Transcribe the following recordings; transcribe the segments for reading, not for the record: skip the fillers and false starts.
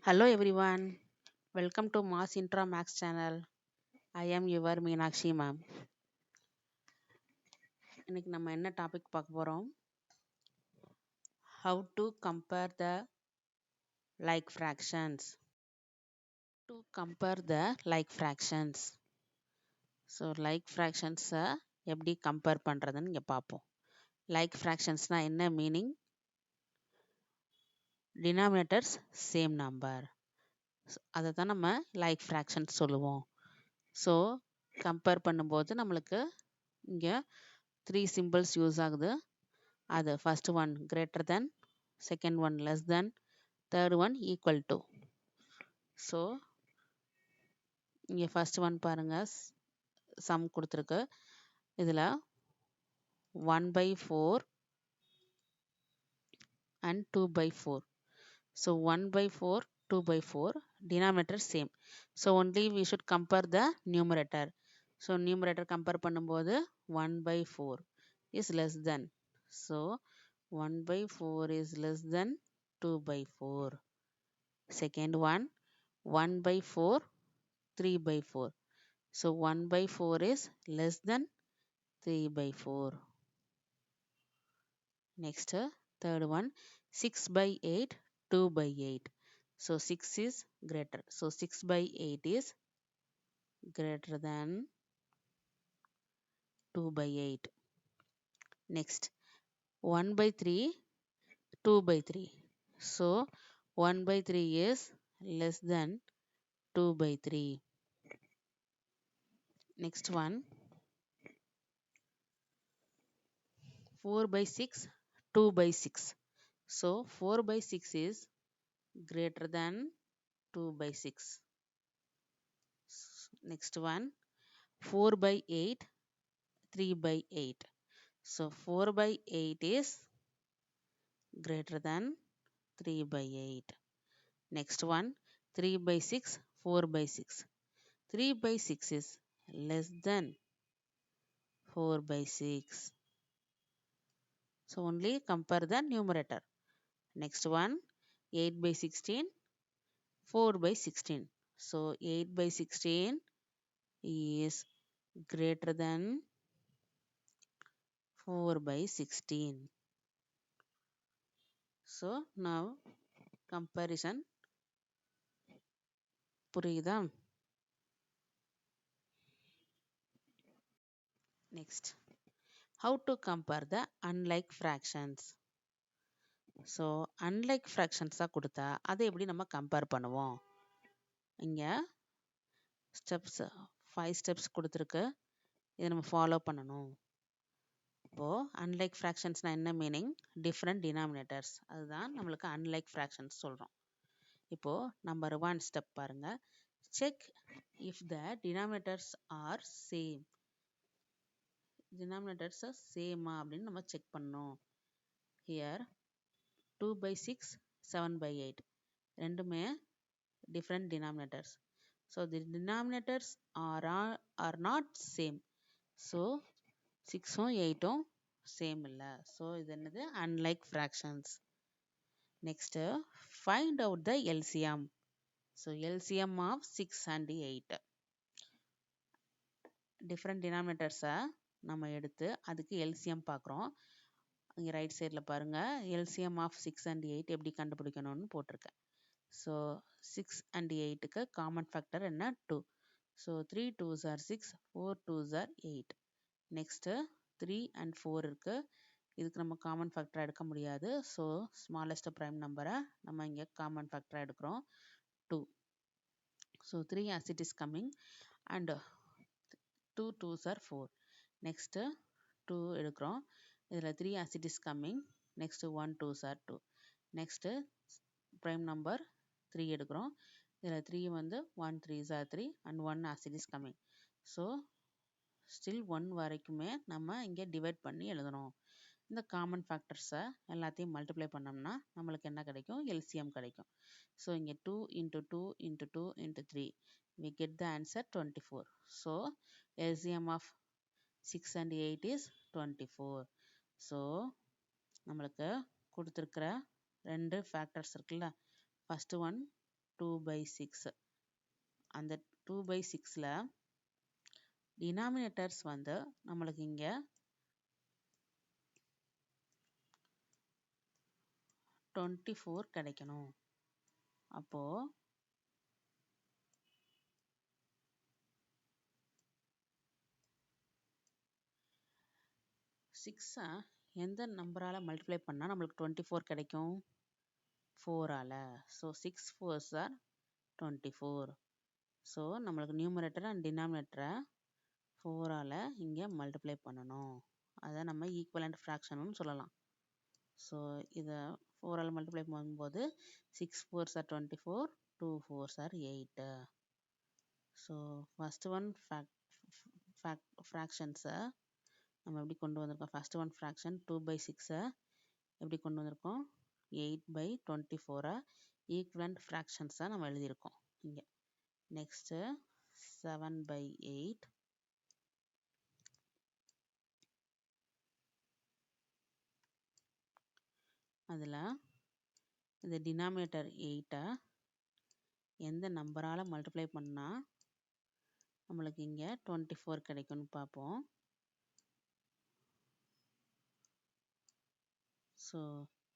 Hello everyone, welcome to Mass Intra Max channel. I am your Meenakshi ma'am. இன்னைக்கு நம்ம என்ன topic பார்க்க போறோம்? How to compare the like fractions. To compare the like fractions. So like fractions எப்படி compare பண்றதுன்னு இங்க பார்ப்போம். Like fractionsனா என்ன மீனிங்? Denominators same number. அதை தான் நம்ம like fractions சொல்லுவோம். ஸோ கம்பேர் பண்ணும்போது நம்மளுக்கு இங்க 3 symbols யூஸ் ஆகுது. அது first one greater than, second one less than, third one equal to. So இங்கே first one பாருங்க சம் கொடுத்துருக்கு. இதில் 1/4 and 2/4. So 1/4, 2/4 denominator same. So only we should compare the numerator. So numerator compare பண்ணும்போது 1/4 is less than. So 1/4 is less than 2/4. Second one 1/4, 3/4. So 1/4 is less than 3/4. Next, third one 6/8, 2/8. So 6 is greater. So 6/8 is greater than 2/8. Next, 1/3, 2/3. So 1/3 is less than 2/3. Next one 4/6, 2/6. So 4/6 is greater than 2/6. Next one 4/8, 3/8. So 4/8 is greater than 3/8. Next one 3/6, 4/6. 3/6 is less than 4/6. So only compare the numerator. Next one 8/16, 4/16. So 8/16 is greater than 4/16. So now comparison புரியுதா? Next, how to compare the unlike fractions. So unlike fractions கொடுத்தா அதை எப்படி நம்ம compare பண்ணுவோம்? இங்கே steps 5 steps கொடுத்துருக்கு. இதை நம்ம ஃபாலோ பண்ணணும். இப்போது unlike fractionsனால் என்ன மீனிங்? டிஃப்ரெண்ட் டினாமினேட்டர்ஸ், அதுதான் நம்மளுக்கு unlike fractions சொல்கிறோம். இப்போது நம்பர் 1 ஸ்டெப் பாருங்கள். Check if the denominators R same. denominators சேமா அப்படின்னு நம்ம செக் பண்ணோம். ஹியர் 2/6, 7/8 ரெண்டுமே different denominators. So the denominators are not same. So 6 8 same இல்ல. So இது என்னது? Unlike fractions. Next, find out the LCM. So LCM of 6 and 8. Different denominators நம்ம எடுத்து அதுக்கு LCM பார்க்குறோம். இங்கே ரைட் சைடில் பாருங்கள், LCM of 6 and 8 எப்படி கண்டுபிடிக்கணும்னு போட்டிருக்கேன். ஸோ 6 and 8க்கு காமன் ஃபேக்டர் என்ன? 2. So 3 2s are 6, 4 2s are 8. Next 3 and 4 இருக்குது. இதுக்கு நம்ம காமன் ஃபேக்டராக எடுக்க முடியாது. ஸோ ஸ்மாலஸ்ட் ப்ரைம் நம்பரை நம்ம இங்கே காமன் ஃபேக்டராக எடுக்கிறோம் 2. So 3 as it is coming and 2 2s are 4. Next 2 எடுக்கிறோம். இதில் 3 as it is coming. Next 1 2s are 2. Next prime number 3 எடுக்கிறோம். இதில் 3 வந்து 1 3s are 3 and 1 as it is coming. So still 1 வரைக்குமே நம்ம இங்கே டிவைட் பண்ணி எழுதணும். இந்த காமன் ஃபேக்டர்ஸை எல்லாத்தையும் மல்டிப்ளை பண்ணோம்னா நம்மளுக்கு என்ன கிடைக்கும்? LCM கிடைக்கும். ஸோ இங்கே 2 into 2 into 2 into 3 we get the answer 24. So LCM of 6 and 8 is 24. So நம்மளுக்கு கொடுத்துருக்கிற ரெண்டு ஃபேக்டர்ஸ் இருக்குல்ல, ஃபஸ்ட்டு ஒன் 2/6. அந்த 2/6ல டினாமினேட்டர்ஸ் வந்து நம்மளுக்கு இங்க 24 கிடைக்கணும். அப்போ 6 எந்த நம்பரால மல்டிப்ளை பண்ணா நம்மளுக்கு 24 கிடைக்கும்? 4ஆல. So 6 4s are 24. ஸோ நம்மளுக்கு நியூமரேட்டர் அண்ட் டினாமினேட்டரை 4ஆல இங்கே மல்டிப்ளை பண்ணணும். அதை நம்ம ஈக்குவலண்ட் ஃப்ராக்ஷன்னு சொல்லலாம். ஸோ இதை 4ஆல் மல்டிப்ளை பண்ணும்போது 6 4s are 24, 2 4s are 8. So first one ஃப்ராக்ஷன்ஸை நம்ம எப்படி கொண்டு வந்திருக்கோம்? ஃபஸ்ட் ஒன் ஃப்ராக்ஷன் 2/6 எப்படி கொண்டு வந்திருக்கோம்? 8/24 ஈக்குவலண்ட் ஃப்ராக்ஷன்ஸாக நம்ம எழுதியிருக்கோம் இங்கே. நெக்ஸ்ட்டு 7/8 அதில் இந்த டினாமினேட்டர் 8-ஐ எந்த நம்பரால் மல்டிப்ளை பண்ணால் நம்மளுக்கு இங்கே 24 கிடைக்கும்னு பார்ப்போம். So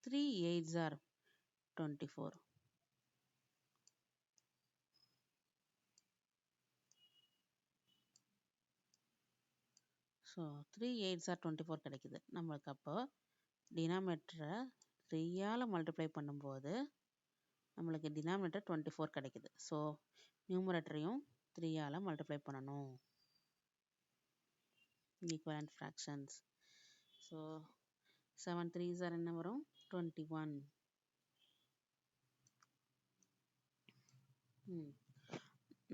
3 8s are 24. So 3 8s are 24 கிடைக்குது. நம்மளுக்கு அப்போ டினாமினேட்டரை 3ஆல் மல்டிப்ளை பண்ணும்போது நம்மளுக்கு டினாமினேட்டர் 24 கிடைக்குது. ஸோ நியூமரேட்டரையும் 3ஆல் மல்டிப்ளை பண்ணணும். Equivalent fractions. So 7 3s are என்ன வரும்? 21.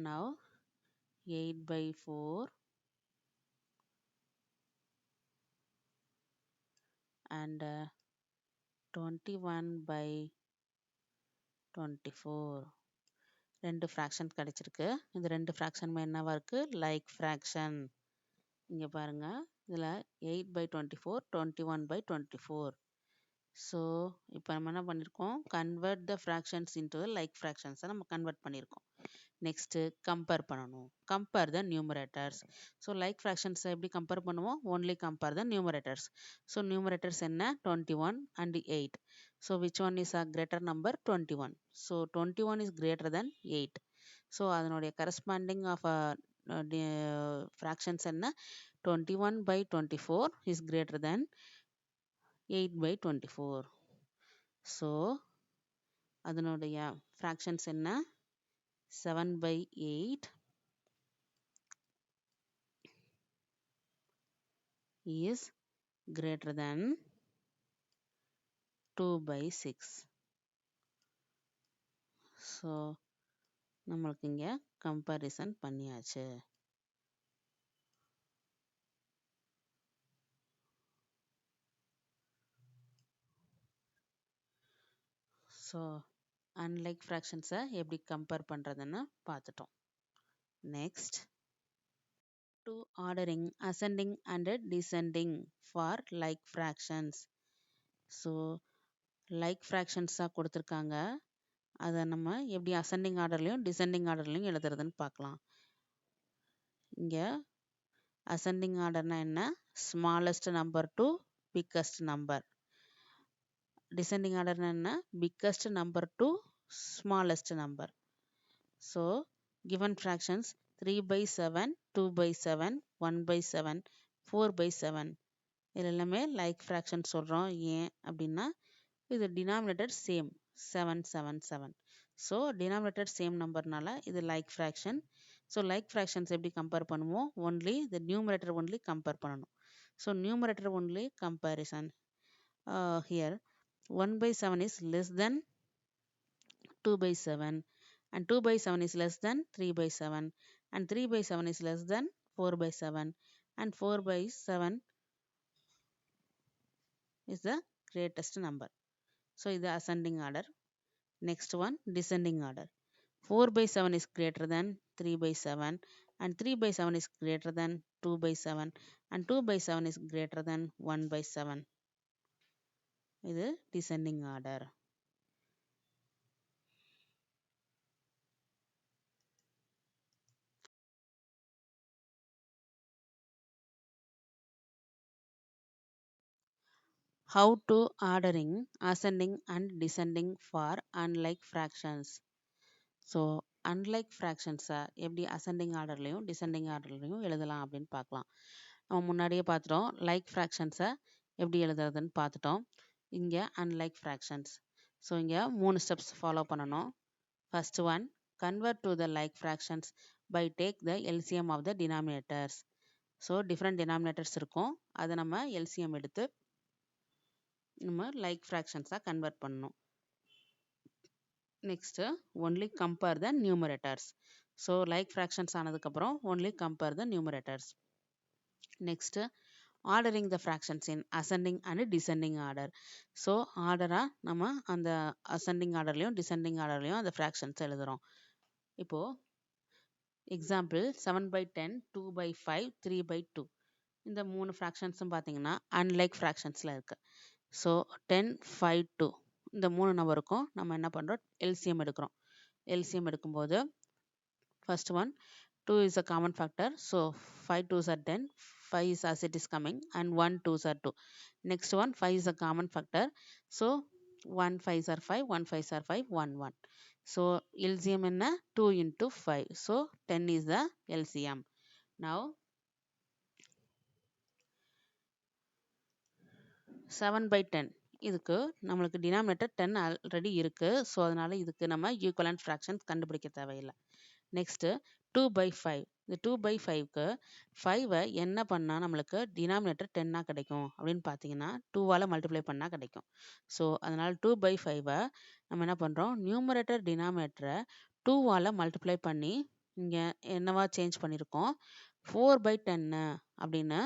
Now 8/4 and 21/24 ரெண்டு ஃப்ராக்ஷன் கிடைச்சிருக்கு. இந்த ரெண்டு ஃப்ராக்ஷனுமே என்னவா இருக்கு? Like fraction. இங்கே பாருங்க, இதில் 8/24 21/24. ஸோ இப்போ நம்ம என்ன பண்ணியிருக்கோம்? Convert the fractions into like ஃப்ராக்ஷன்ஸை நம்ம கன்வெர்ட் பண்ணியிருக்கோம். நெக்ஸ்ட்டு கம்பேர் பண்ணணும். Compare the numerators. So like ஃப்ராக்ஷன்ஸை எப்படி கம்பேர் பண்ணுவோம்? Only compare the numerators. So numerators என்ன? 21 and 8. So which one is a greater number? 21. So 21 is greater than 8. So அதனுடைய corresponding of fractions என்ன? 21/24 is greater than 8/24. So அதனுடைய fractions என்ன? 7/8 is greater than 2/6. So நம்மளுக்கு இங்கே comparison பண்ணியாச்சு. So unlike ஃப்ராக்ஷன்ஸை எப்படி compare பண்ணுறதுன்னு பார்த்துட்டோம். Next to ordering ascending and descending for like fractions. So like ஃப்ராக்ஷன்ஸாக கொடுத்துருக்காங்க. அதை நம்ம எப்படி அசெண்டிங் ஆர்டர்லையும் டிசெண்டிங் ஆர்டர்லையும் எழுதுறதுன்னு பார்க்கலாம். இங்கே அசெண்டிங் ஆர்டர்னா என்ன? Smallest number to biggest number. Descending ஆர்டர்னா என்ன? Biggest number to smallest number. So given fractions 3/7 2/7 1/7 4/7 இது எல்லாமே லைக் ஃப்ராக்ஷன் சொல்கிறோம். ஏன் அப்படின்னா இது denominator same 7 7 7. So denominator same நம்பர்னால இது like fraction. So like fractions எப்படி கம்பேர் பண்ணுவோம்? ஒன்லி இந்த நியூமரேட்டர் ஒன்லி கம்பேர் பண்ணணும். So numerator only comparison. Here 1/7 is less than 2/7 and 2/7 is less than 3/7 and 3/7 is less than 4/7 and 4/7 is the greatest number. So இது ascending order. Next one descending order. 4/7 is greater than 3/7 and 3/7 is greater than 2/7 and 2/7 is greater than 1/7. இது descending order. How to ordering ascending and descending for unlike fractions. So unlike fractions-அ எப்படி ascending ஆர்டர்லையும் descending ஆர்டர்லையும் எழுதலாம் அப்படின்னு பார்க்கலாம். நம்ம முன்னாடியே பார்த்துட்டோம் like ஃப்ராக்ஷன்ஸை எப்படி எழுதுறதுன்னு பார்த்துட்டோம். இங்கே unlike fractions. ஸோ இங்கே 3 ஸ்டெப்ஸ் ஃபாலோ பண்ணணும். First one, convert to the like fractions by take the LCM of the denominators. So different denominators இருக்கும், அதை நம்ம LCM எடுத்து நம்ம லைக் ஃப்ராக்ஷன்ஸாக கன்வெர்ட் பண்ணணும். Next only compare the numerators. So like fractions ஆனதுக்கப்புறம் only compare the numerators. Next ordering the fractions in ascending and descending order. So ஆர்டராக நம்ம அந்த அசெண்டிங் ஆர்டர்லையும் டிசெண்டிங் ஆர்டர்லையும் அந்த ஃப்ராக்ஷன்ஸ் எழுதுகிறோம். இப்போது எக்ஸாம்பிள் 7/10, 2/5, 3/2. இந்த 3 ஃப்ராக்ஷன்ஸும் பார்த்தீங்கன்னா அன்லைக் ஃப்ராக்ஷன்ஸில் இருக்குது. ஸோ 10, 5, 2 இந்த 3 நம்பருக்கும் நம்ம என்ன பண்ணுறோம், எல்சிஎம் எடுக்கிறோம். எல்சிஎம் எடுக்கும்போது first one 2 is a common factor. So 5 2s are 10, 5 is as it is coming, and 1 2s are 2. Next one 5 is a common factor. So 1 5s are 5, 1 5s are 5, 1 1. So LCM என்ன 2 into 5. So 10 is the LCM. Now 7/10 இதுக்கு நம்மளுக்கு denominator 10 already இருக்குது. So அதனால் இதுக்கு நம்ம equivalent fractions கண்டுபிடிக்க தேவையில்லை. Next 2/5. இந்த 2/5க்கு 5-ஐ என்ன பண்ணால் நம்மளுக்கு டினாமினேட்டர் 10ஆக கிடைக்கும் அப்படின்னு பார்த்தீங்கன்னா 2ஆல் மல்டிப்ளை பண்ணால் கிடைக்கும். ஸோ அதனால் 2/5-ஐ நம்ம என்ன பண்ணுறோம், நியூமரேட்டர் டினாமினேட்டரை 2ஆல் மல்டிப்ளை பண்ணி இங்கே என்னவா சேஞ்ச் பண்ணியிருக்கோம், 4/10 அப்படின்னு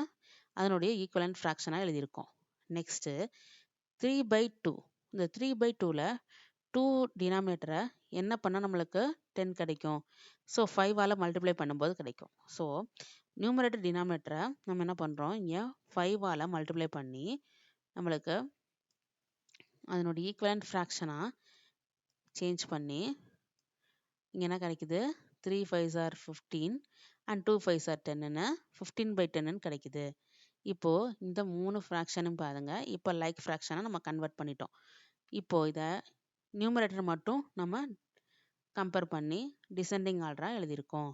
அதனுடைய ஈக்குவலன்ட் ஃப்ராக்ஷனாக எழுதியிருக்கோம். நெக்ஸ்ட்டு 3/2. இந்த 3/2ல் 2 டினாமினேட்டரை என்ன பண்ணால் நம்மளுக்கு 10 கிடைக்கும், ஸோ 5ஆல் மல்டிப்ளை பண்ணும்போது கிடைக்கும். ஸோ நியூமரேட்டர் டினாமினேட்டரை நம்ம என்ன பண்ணுறோம், இங்கே 5ஆல் மல்டிப்ளை பண்ணி நம்மளுக்கு அதனுடைய ஈக்குவலன்ட் ஃப்ராக்ஷனாக சேஞ்ச் பண்ணி இங்கே என்ன கிடைக்குது, 3 5s are 15 and 2 5s are 10ன்னு 15/10ன்னு கிடைக்குது. இப்போது இந்த 3 ஃப்ராக்ஷனும் பாருங்க, இப்போ லைக் ஃப்ராக்ஷனை நம்ம கன்வெர்ட் பண்ணிட்டோம். இப்போது இதை நியூமரேட்டர் மட்டும் நம்ம கம்பேர் பண்ணி டிசெண்டிங் ஆர்டராக எழுதியிருக்கோம்.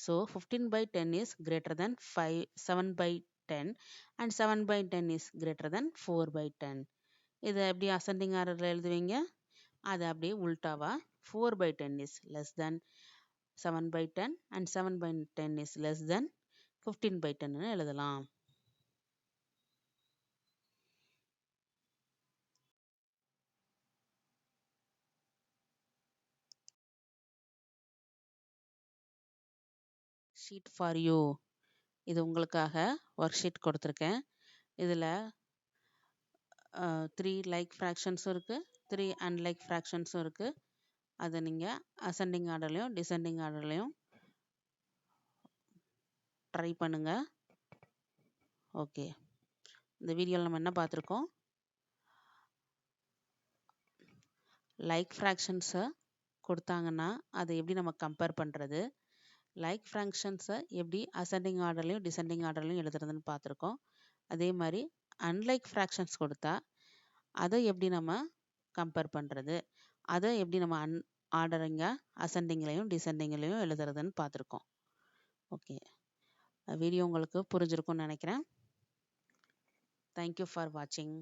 So 15/10 is greater than 7/10 and 7/10 is greater than 4/10. இதை எப்படி அசெண்டிங் ஆர்டரில் எழுதுவீங்க, அதை அப்படியே உல்டாவா 4/10 is less than 7/10 and 7/10 is less than 15/10ன்னு எழுதலாம். ஷீட் ஃபார் யூ, இது உங்களுக்காக ஒர்க் ஷீட் கொடுத்துருக்கேன். இதில் 3 லைக் ஃப்ராக்ஷன்ஸும் இருக்குது, 3 அன்லைக் ஃப்ராக்ஷன்ஸும் இருக்குது. அதை நீங்கள் அசெண்டிங் ஆர்டர்லையும் டிசெண்டிங் ஆர்டர்லையும் ட்ரை பண்ணுங்கள். ஓகே, இந்த வீடியோவில் நம்ம என்ன பார்த்துருக்கோம், லைக் ஃப்ராக்ஷன்ஸை கொடுத்தாங்கன்னா அதை எப்படி நம்ம கம்பேர் பண்ணுறது, லைக் ஃப்ராக்ஷன்ஸை எப்படி அசெண்டிங் ஆர்டர்லையும் டிசெண்டிங் ஆர்டர்லையும் எழுதுறதுன்னு பார்த்துருக்கோம். அதே மாதிரி அன்லைக் ஃப்ராக்ஷன்ஸ் கொடுத்தா அதை எப்படி நம்ம கம்பேர் பண்ணுறது, அதை எப்படி நம்ம ஆர்டரிங்காக அசெண்டிங்லையும் டிசெண்டிங்லையும் எழுதுறதுன்னு பார்த்துருக்கோம். ஓகே, வீடியோ உங்களுக்கு புரிஞ்சிருக்கும்னு நினைக்கிறேன். தேங்க்யூ ஃபார் வாட்சிங்.